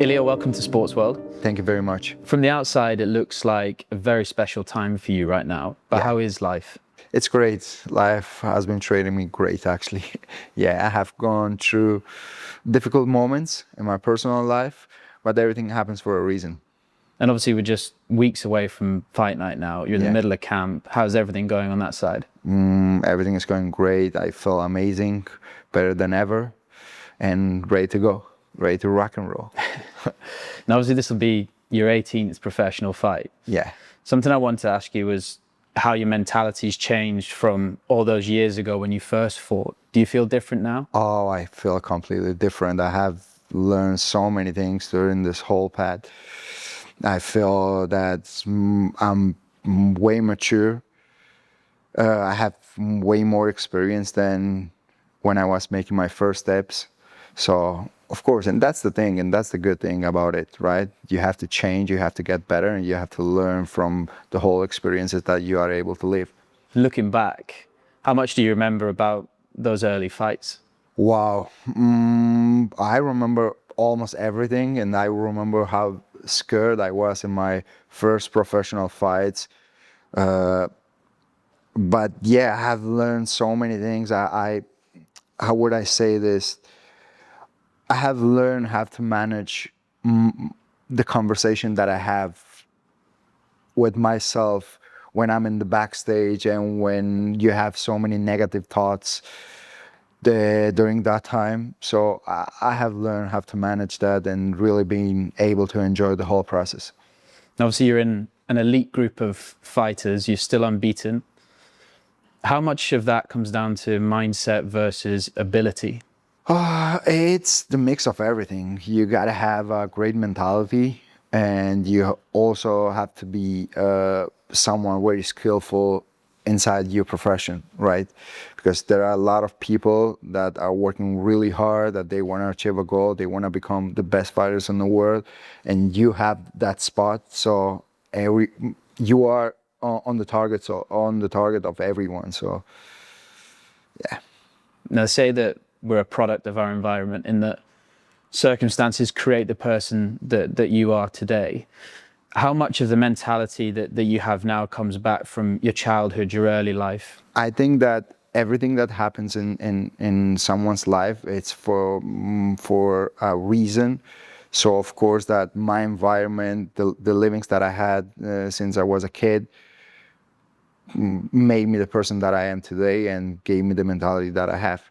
Ilia, welcome to Sports World. Thank you very much. From the outside, it looks like a very special time for you right now. But how is life? It's great. Life has been treating me great, actually. Yeah, I have gone through difficult moments in my personal life, but everything happens for a reason. And obviously, we're just weeks away from fight night now. You're in the middle of camp. How's everything going on that side? Everything is going great. I feel amazing, better than ever, and ready to go, ready to rock and roll. Now, obviously, this will be your 18th professional fight. Yeah. Something I wanted to ask you was how your mentality's changed from all those years ago when you first fought. Do you feel different now? Oh, I feel completely different. I have learned so many things during this whole path. I feel that I'm way mature. I have way more experience than when I was making my first steps. So, of course, and that's the thing, and that's the good thing about it, right? You have to change, you have to get better, and you have to learn from the whole experiences that you are able to live. Looking back, how much do you remember about those early fights? Wow. I remember almost everything, and I remember how scared I was in my first professional fights. But yeah, I have learned so many things. How would I say this? I have learned how to manage the conversation that I have with myself when I'm in the backstage and when you have so many negative thoughts during that time. So I have learned how to manage that and really being able to enjoy the whole process. Obviously, you're in an elite group of fighters. You're still unbeaten. How much of that comes down to mindset versus ability? It's the mix of everything. You gotta have a great mentality, and you also have to be someone very skillful inside your profession, right? Because there are a lot of people that are working really hard, that they want to achieve a goal, they want to become the best fighters in the world, and you have that spot. So you are on the target, so on the target of everyone. So yeah. Now, say that we're a product of our environment, in that circumstances create the person that you are today. How much of the mentality that you have now comes back from your childhood, your early life? I think that everything that happens in someone's life, it's for a reason. So of course that my environment, the livings that I had since I was a kid, made me the person that I am today and gave me the mentality that I have.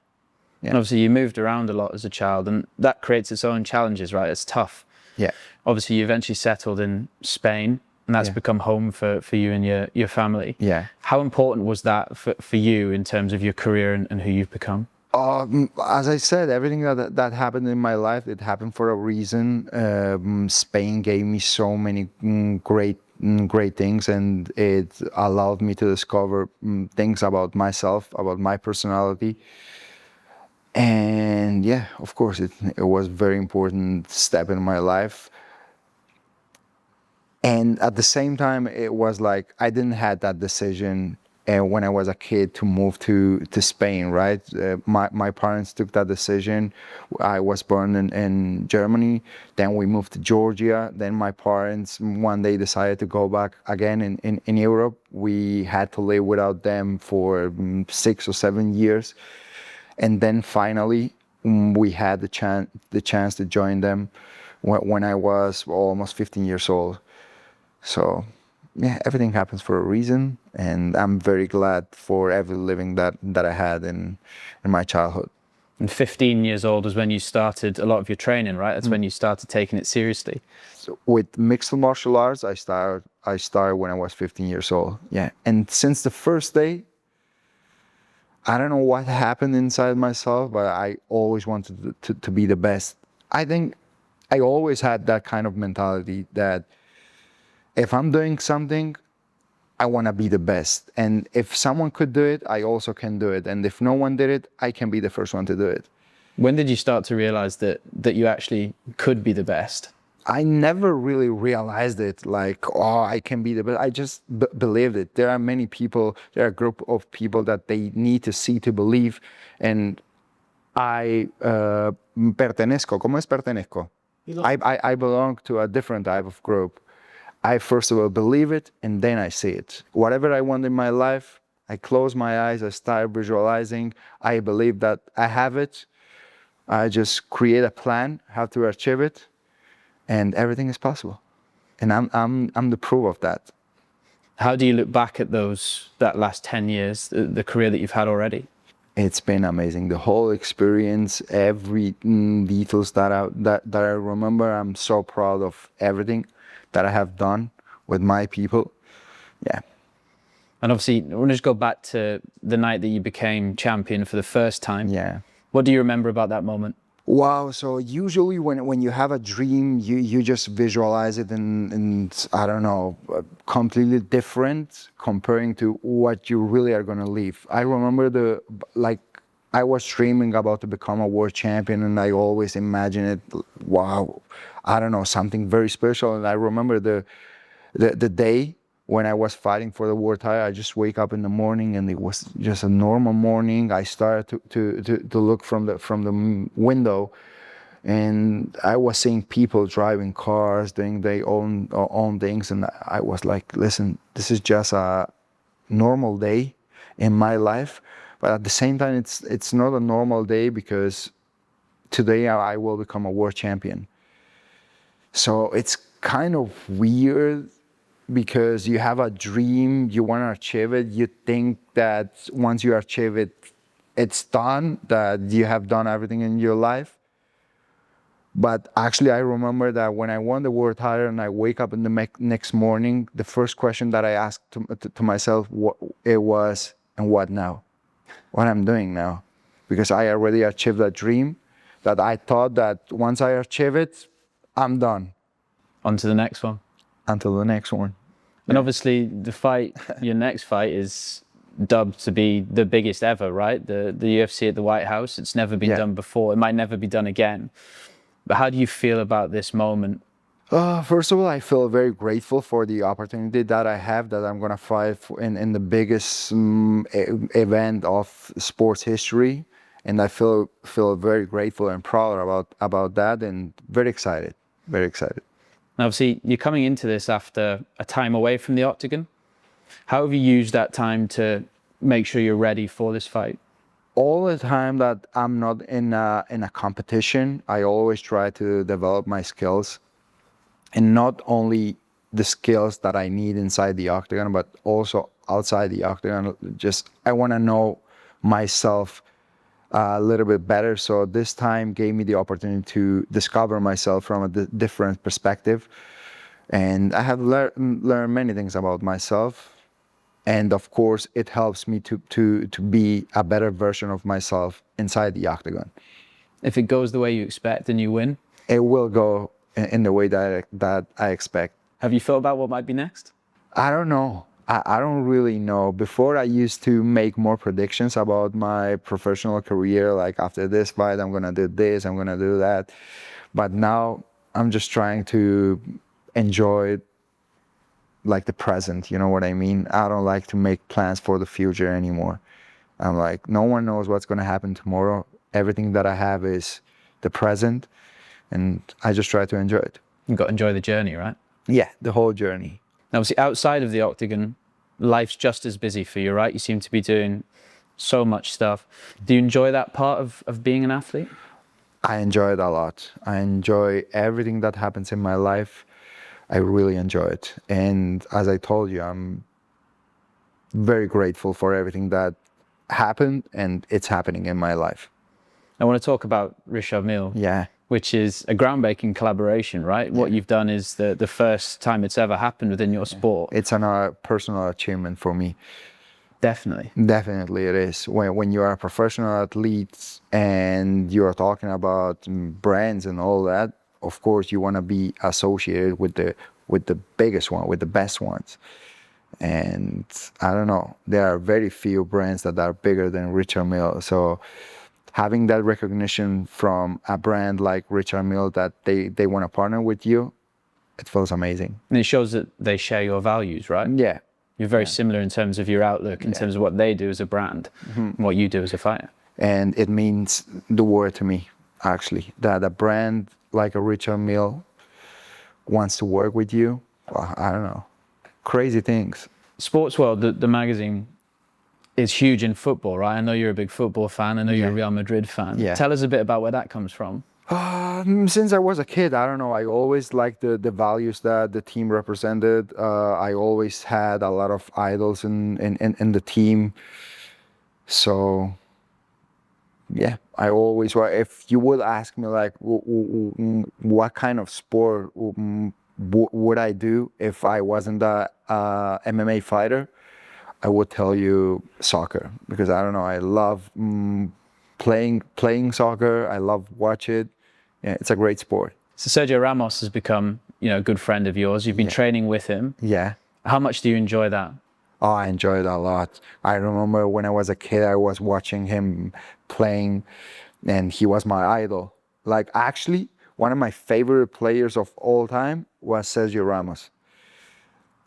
Yeah. And obviously you moved around a lot as a child, and that creates its own challenges, right? It's tough. Yeah. Obviously you eventually settled in Spain, and that's become home for you and your family. Yeah. How important was that for you in terms of your career and who you've become? As I said, everything that happened in my life, it happened for a reason. Spain gave me so many great things, and it allowed me to discover things about myself, about my personality. And yeah, of course, it was a very important step in my life. And at the same time, it was like I didn't have that decision when I was a kid to move to Spain, right? My parents took that decision. I was born in Germany, then we moved to Georgia. Then my parents one day decided to go back again in Europe. We had to live without them for 6 or 7 years. And then finally, we had the chance to join them when I was almost 15 years old. So, yeah, everything happens for a reason, and I'm very glad for every living that I had in my childhood. And 15 years old was when you started a lot of your training, right? That's when you started taking it seriously. So with mixed martial arts, I started when I was 15 years old. Yeah, and since the first day, I don't know what happened inside myself, but I always wanted to be the best. I think I always had that kind of mentality that if I'm doing something, I want to be the best. And if someone could do it, I also can do it. And if no one did it, I can be the first one to do it. When did you start to realize that you actually could be the best? I never really realized it, like, oh, I can be the best. I just believed it. There are many people, there are a group of people that they need to see to believe. And I pertenezco. ¿Cómo es pertenezco? I belong to a different type of group. I first of all believe it, and then I see it. Whatever I want in my life, I close my eyes, I start visualizing. I believe that I have it. I just create a plan how to achieve it, and everything is possible. And I'm the proof of that. How do you look back at that last 10 years, the career that you've had already? It's been amazing. The whole experience, every details that I remember. I'm so proud of everything that I have done with my people. Yeah. And obviously, I want to just go back to the night that you became champion for the first time. Yeah. What do you remember about that moment? Wow. So usually when you have a dream, you just visualize it and I don't know, completely different comparing to what you really are going to live. I remember I was dreaming about to become a world champion, and I always imagine it, wow, I don't know, something very special. And I remember the day when I was fighting for the world title. I just wake up in the morning, and it was just a normal morning. I started to look from the window, and I was seeing people driving cars, doing their own things, and I was like, listen, this is just a normal day in my life, but at the same time, it's not a normal day, because today I will become a world champion. So it's kind of weird, because you have a dream, you want to achieve it, you think that once you achieve it, it's done, that you have done everything in your life. But actually, I remember that when I won the world title and I wake up in the next morning, the first question that I asked to myself, it was, and what now? What I'm doing now? Because I already achieved that dream, that I thought that once I achieve it, I'm done. On to the next one. Until the next one. And obviously, your next fight is dubbed to be the biggest ever, right? The UFC at the White House. It's never been done before. It might never be done again. But how do you feel about this moment? First of all, I feel very grateful for the opportunity that I have, that I'm going to fight in the biggest event of sports history. And I feel very grateful and proud about that, and very excited, very excited. Now, obviously, you're coming into this after a time away from the octagon. How have you used that time to make sure you're ready for this fight? All the time that I'm not in a competition, I always try to develop my skills, and not only the skills that I need inside the octagon, but also outside the octagon. Just I want to know myself a little bit better. So this time gave me the opportunity to discover myself from a different perspective, and I have learned many things about myself. And of course, it helps me to be a better version of myself inside the octagon. If it goes the way you expect and you win? It will go in the way that I expect. Have you thought about what might be next? I don't know. I don't really know. Before, I used to make more predictions about my professional career, like after this fight, I'm going to do this, I'm going to do that. But now I'm just trying to enjoy like the present, you know what I mean? I don't like to make plans for the future anymore. I'm like, no one knows what's going to happen tomorrow. Everything that I have is the present, and I just try to enjoy it. You've got to enjoy the journey, right? Yeah, the whole journey. Now, obviously, outside of the octagon, life's just as busy for you, right? You seem to be doing so much stuff. Do you enjoy that part of being an athlete? I enjoy it a lot. I enjoy everything that happens in my life. I really enjoy it. And as I told you, I'm very grateful for everything that happened, and it's happening in my life. I want to talk about Richard Mille. Yeah. Which is a groundbreaking collaboration, right? What you've done is the first time it's ever happened within your sport. It's a personal achievement for me. Definitely. Definitely it is. When you are a professional athlete and you're talking about brands and all that, of course you want to be associated with the biggest one, with the best ones. And I don't know, there are very few brands that are bigger than Richard Mille. So having that recognition from a brand like Richard Mille that they want to partner with you, it feels amazing. And it shows that they share your values, right? Yeah. You're very similar in terms of your outlook, in terms of what they do as a brand, and what you do as a fighter. And it means the world to me, actually, that a brand like a Richard Mille wants to work with you. Well, I don't know. Crazy things. Sports World, the magazine, is huge in football, right? I know you're a big football fan. I know you're a Real Madrid fan. Yeah. Tell us a bit about where that comes from. Since I was a kid, I don't know. I always liked the values that the team represented. I always had a lot of idols in the team. So, yeah, I always. If you would ask me, like, what kind of sport would I do if I wasn't a MMA fighter, I would tell you soccer, because I don't know. I love playing soccer. I love watch it. Yeah, it's a great sport. So Sergio Ramos has become, a good friend of yours. You've been training with him. Yeah. How much do you enjoy that? Oh, I enjoyed it a lot. I remember when I was a kid, I was watching him playing, and he was my idol. Like, actually, one of my favorite players of all time was Sergio Ramos.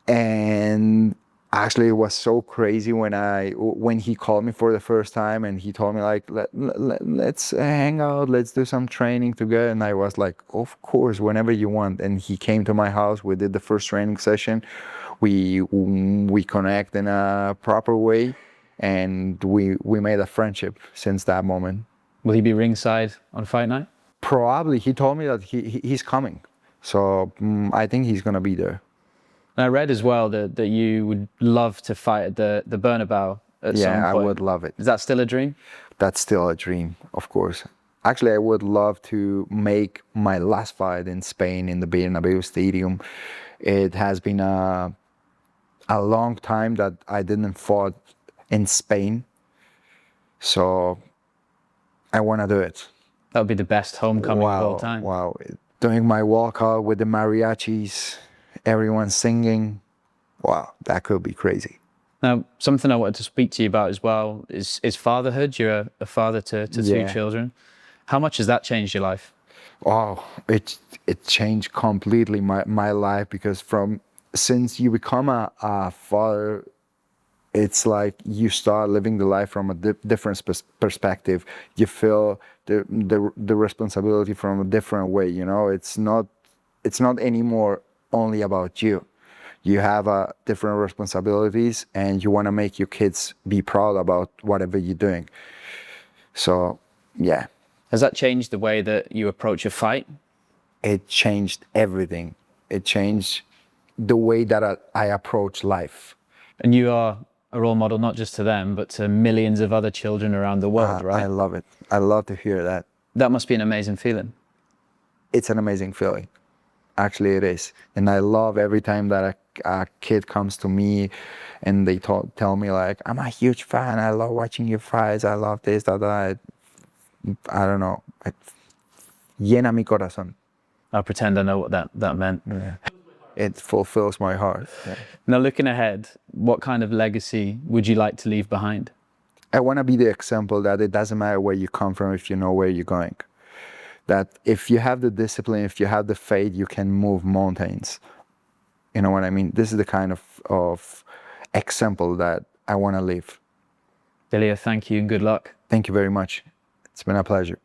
And actually, it was so crazy when he called me for the first time, and he told me, like, let's hang out, let's do some training together. And I was like, of course, whenever you want. And he came to my house. We did the first training session. We connect in a proper way, and we made a friendship since that moment. Will he be ringside on fight night? Probably. He told me that he's coming, so I think he's gonna be there. And I read as well that you would love to fight at the Bernabeu at some point. Yeah, I would love it. Is that still a dream? That's still a dream, of course. Actually, I would love to make my last fight in Spain in the Bernabeu Stadium. It has been a long time that I didn't fought in Spain, so I want to do it. That would be the best homecoming of all time. Wow. Doing my walkout with the mariachis, everyone singing. Wow, that could be crazy. Now, something I wanted to speak to you about as well is fatherhood. You're a father to three children. How much has that changed your life? Oh, it changed completely my life, because since you become a father, it's like you start living the life from a different perspective. You feel the responsibility from a different way. It's not anymore only about you. You have different responsibilities, and you want to make your kids be proud about whatever you're doing. So, yeah. Has that changed the way that you approach a fight? It changed everything. It changed the way that I approach life. And you are a role model, not just to them, but to millions of other children around the world, right? I love it. I love to hear that. That must be an amazing feeling. It's an amazing feeling. Actually, it is. And I love every time that a kid comes to me and they tell me, like, I'm a huge fan. I love watching your fights. I love this, that. I don't know. It llena mi corazón. I'll pretend I know what that meant. Yeah. It fulfills my heart. Yeah. Now, looking ahead, what kind of legacy would you like to leave behind? I want to be the example that it doesn't matter where you come from if you know where you're going. That if you have the discipline, if you have the faith, you can move mountains. You know what I mean? This is the kind of example that I want to live. Ilia, thank you and good luck. Thank you very much. It's been a pleasure.